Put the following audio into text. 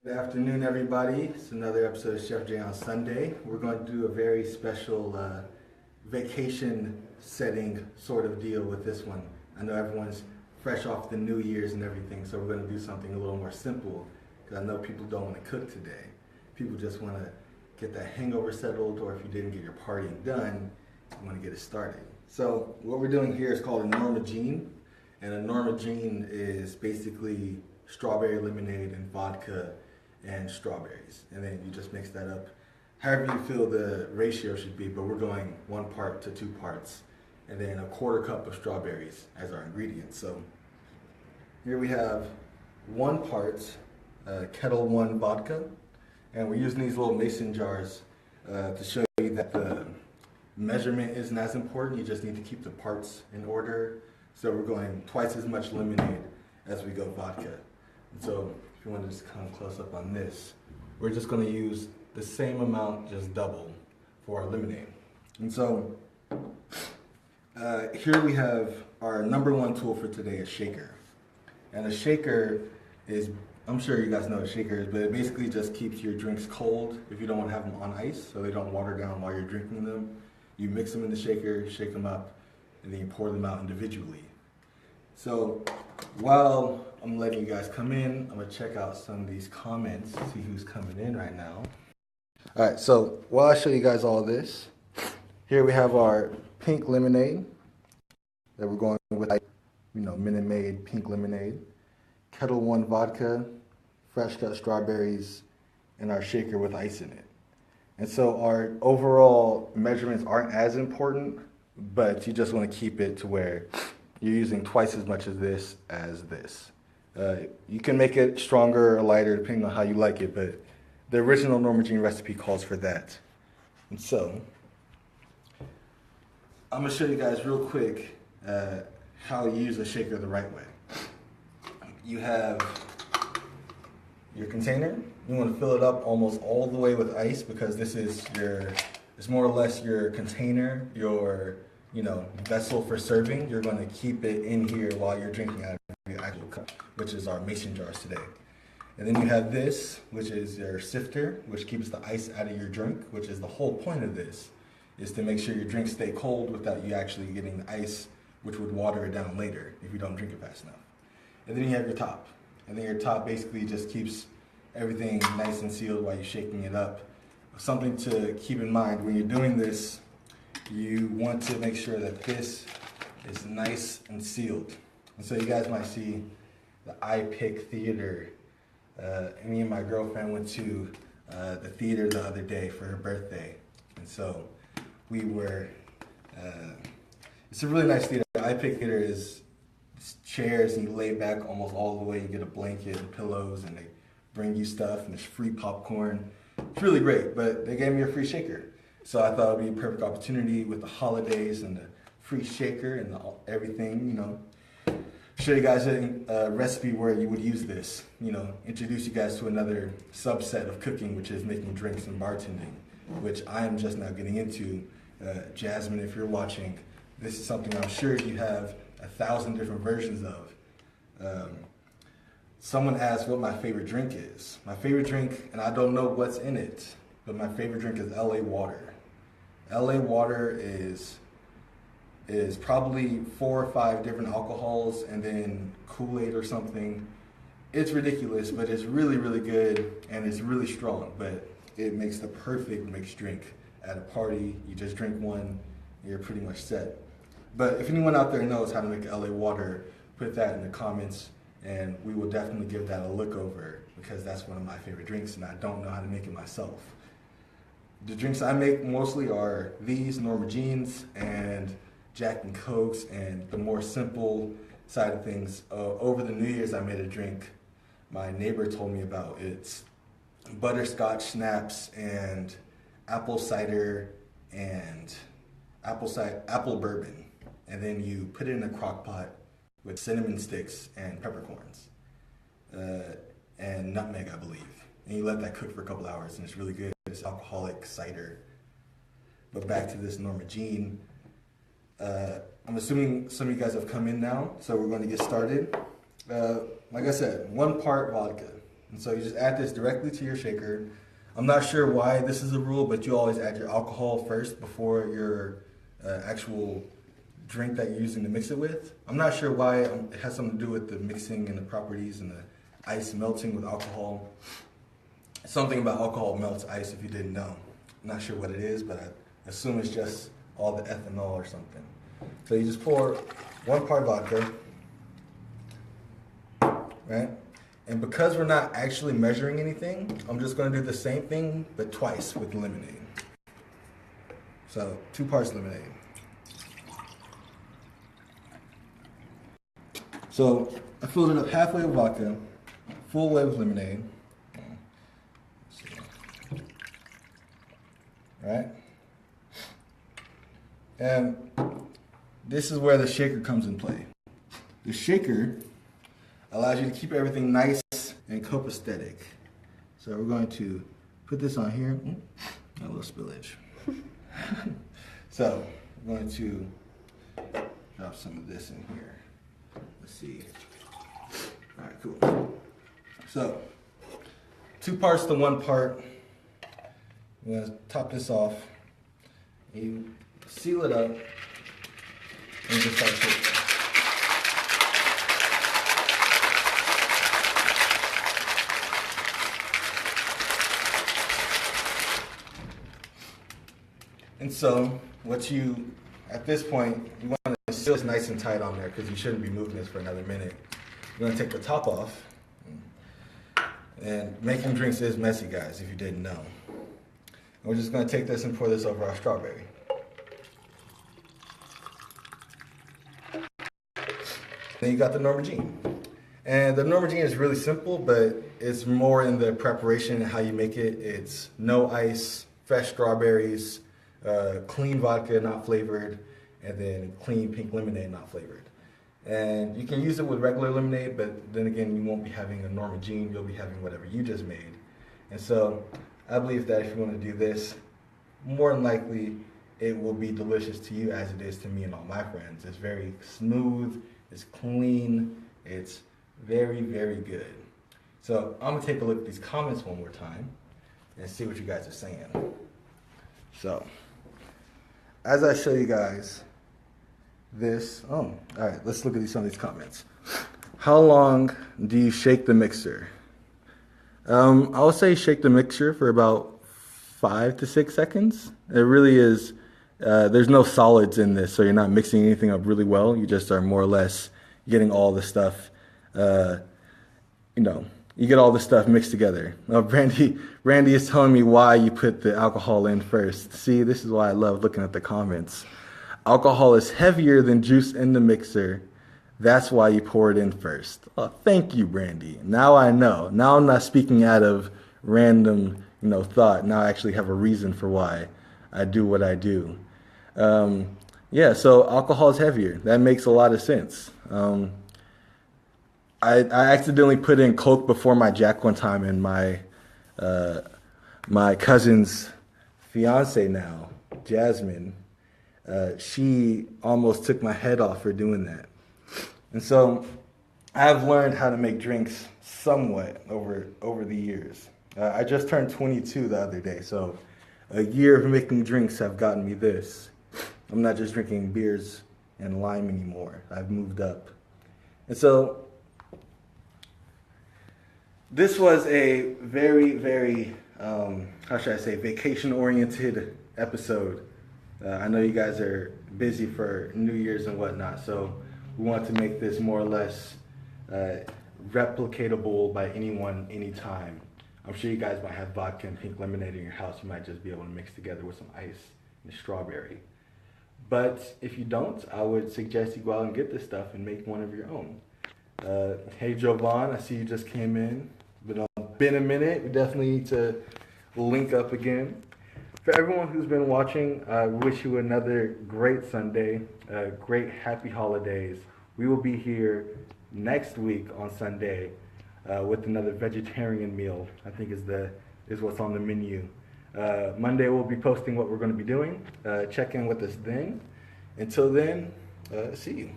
Good afternoon, everybody. It's another episode of Chef Jay on Sunday. We're going to do a very special vacation setting sort of deal with this one. I know everyone's fresh off the New Year's and everything, so we're going to do something a little more simple because I know people don't want to cook today. People just want to get that hangover settled, or if you didn't get your partying done, you want to get it started. So what we're doing here is called a Norma Jean, and a Norma Jean is basically strawberry lemonade and vodka and strawberries, and then you just mix that up however you feel the ratio should be, but we're going 1 part to 2 parts, and then a 1/4 cup of strawberries as our ingredients. So here we have 1 part Kettle One vodka, and we're using these little mason jars to show you that the measurement isn't as important. You just need to keep the parts in order. So we're going twice as much lemonade as we go vodka. And so if you want to just come close up on this, we're just going to use the same amount, just double, for our lemonade. And so here we have our number 1 tool for today, a shaker. And a shaker is, I'm sure you guys know what a shaker is, but it basically just keeps your drinks cold if you don't want to have them on ice, so they don't water down while you're drinking them. You mix them in the shaker, shake them up, and then you pour them out individually. So while I'm letting you guys come in, I'm going to check out some of these comments, see who's coming in right now. All right, so while I show you guys all this, here we have our pink lemonade that we're going with, Minute Maid pink lemonade, Kettle One vodka, fresh cut strawberries, and our shaker with ice in it. And so our overall measurements aren't as important, but you just want to keep it to where you're using twice as much of this as this. You can make it stronger or lighter depending on how you like it, but the original Norma Jean recipe calls for that. And so I'm going to show you guys real quick how you use a shaker the right way. You have your container. You want to fill it up almost all the way with ice, because this is it's more or less your container, your vessel for serving. You're going to keep it in here while you're drinking out of the actual cup, which is our mason jars today. And then you have this, which is your sifter, which keeps the ice out of your drink, which is the whole point of this, is to make sure your drinks stay cold without you actually getting the ice, which would water it down later if you don't drink it fast enough. And then you have your top. And then your top basically just keeps everything nice and sealed while you're shaking it up. Something to keep in mind when you're doing this, you want to make sure that this is nice and sealed. And so you guys might see the I Pick Theater. Me and my girlfriend went to the theater the other day for her birthday. And so we were, it's a really nice theater. I Pick Theater is chairs, and you lay back almost all the way. You get a blanket and pillows, and they bring you stuff, and there's free popcorn. It's really great, but they gave me a free shaker. So I thought it would be a perfect opportunity with the holidays and the free shaker and everything, show you guys a recipe where you would use this, introduce you guys to another subset of cooking, which is making drinks and bartending, which I am just now getting into. Jasmine, if you're watching, this is something I'm sure you have 1,000 different versions of. Someone asked what my favorite drink is. My favorite drink, and I don't know what's in it, but my favorite drink is LA water. LA water is probably 4 or 5 different alcohols and then Kool-Aid or something. It's ridiculous, but it's really, really good, and it's really strong, but it makes the perfect mixed drink. At a party, you just drink one, and you're pretty much set. But if anyone out there knows how to make LA water, put that in the comments, and we will definitely give that a look over, because that's one of my favorite drinks, and I don't know how to make it myself. The drinks I make mostly are these, Norma Jeans, and Jack and Cokes, and the more simple side of things. Over the New Year's, I made a drink my neighbor told me about. It's butterscotch snaps and apple cider and apple bourbon. And then you put it in a crock pot with cinnamon sticks and peppercorns and nutmeg, I believe. And you let that cook for a couple hours, and it's really good. It's alcoholic cider. But back to this Norma Jean. I'm assuming some of you guys have come in now, so we're going to get started. Like I said, 1 part vodka. And so you just add this directly to your shaker. I'm not sure why this is a rule, but you always add your alcohol first before your actual drink that you're using to mix it with. I'm not sure why. It has something to do with the mixing and the properties and the ice melting with alcohol. Something about alcohol melts ice if you didn't know. I'm not sure what it is, but I assume it's just all the ethanol or something. So you just pour 1 part vodka, right? And because we're not actually measuring anything, I'm just going to do the same thing, but twice with lemonade. So 2 parts lemonade. So I filled it up halfway with vodka, full way with lemonade. Right? And this is where the shaker comes in play. The shaker allows you to keep everything nice and copacetic. So we're going to put this on here. A little spillage. So we're going to drop some of this in here. Let's see. All right, cool. So 2 parts to 1 part. I'm going to top this off. You seal it up and just start shaking. And so, at this point, you want to seal this nice and tight on there because you shouldn't be moving this for another minute. You're going to take the top off. And making drinks is messy, guys, if you didn't know. And we're just going to take this and pour this over our strawberry. Then you got the Norma Jean. And the Norma Jean is really simple, but it's more in the preparation and how you make it. It's no ice, fresh strawberries, clean vodka, not flavored, and then clean pink lemonade, not flavored. And you can use it with regular lemonade, but then again, you won't be having a Norma Jean, you'll be having whatever you just made. And so I believe that if you want to do this, more than likely it will be delicious to you as it is to me and all my friends. It's very smooth, it's clean, it's very, very good. So I'm gonna take a look at these comments one more time and see what you guys are saying. So, as I show you guys this, all right, let's look at some of these comments. How long do you shake the mixer? I would say shake the mixer for about 5 to 6 seconds. It really is, there's no solids in this, so you're not mixing anything up really well. You just are more or less getting all the stuff, you get all the stuff mixed together. Now, Randy is telling me why you put the alcohol in first. See, this is why I love looking at the comments. Alcohol is heavier than juice in the mixer. That's why you pour it in first. Oh, thank you, Brandy. Now I know. Now I'm not speaking out of random, thought. Now I actually have a reason for why I do what I do. Yeah, so alcohol is heavier. That makes a lot of sense. I accidentally put in Coke before my Jack one time, and my cousin's fiance now, Jasmine, she almost took my head off for doing that. And so I've learned how to make drinks somewhat over the years. I just turned 22 the other day, so a year of making drinks have gotten me this. I'm not just drinking beers and lime anymore. I've moved up. And so this was a very, very, vacation-oriented episode. I know you guys are busy for New Year's and whatnot, so we want to make this more or less replicatable by anyone, anytime. I'm sure you guys might have vodka and pink lemonade in your house. You might just be able to mix together with some ice and strawberry. But if you don't, I would suggest you go out and get this stuff and make one of your own. Hey Jovan, I see you just came in. Been a minute. We definitely need to link up again. For everyone who's been watching, I wish you another great Sunday, great happy holidays. We will be here next week on Sunday with another vegetarian meal. I think is what's on the menu. Monday we'll be posting what we're going to be doing. Check in with us then. Until then, see you.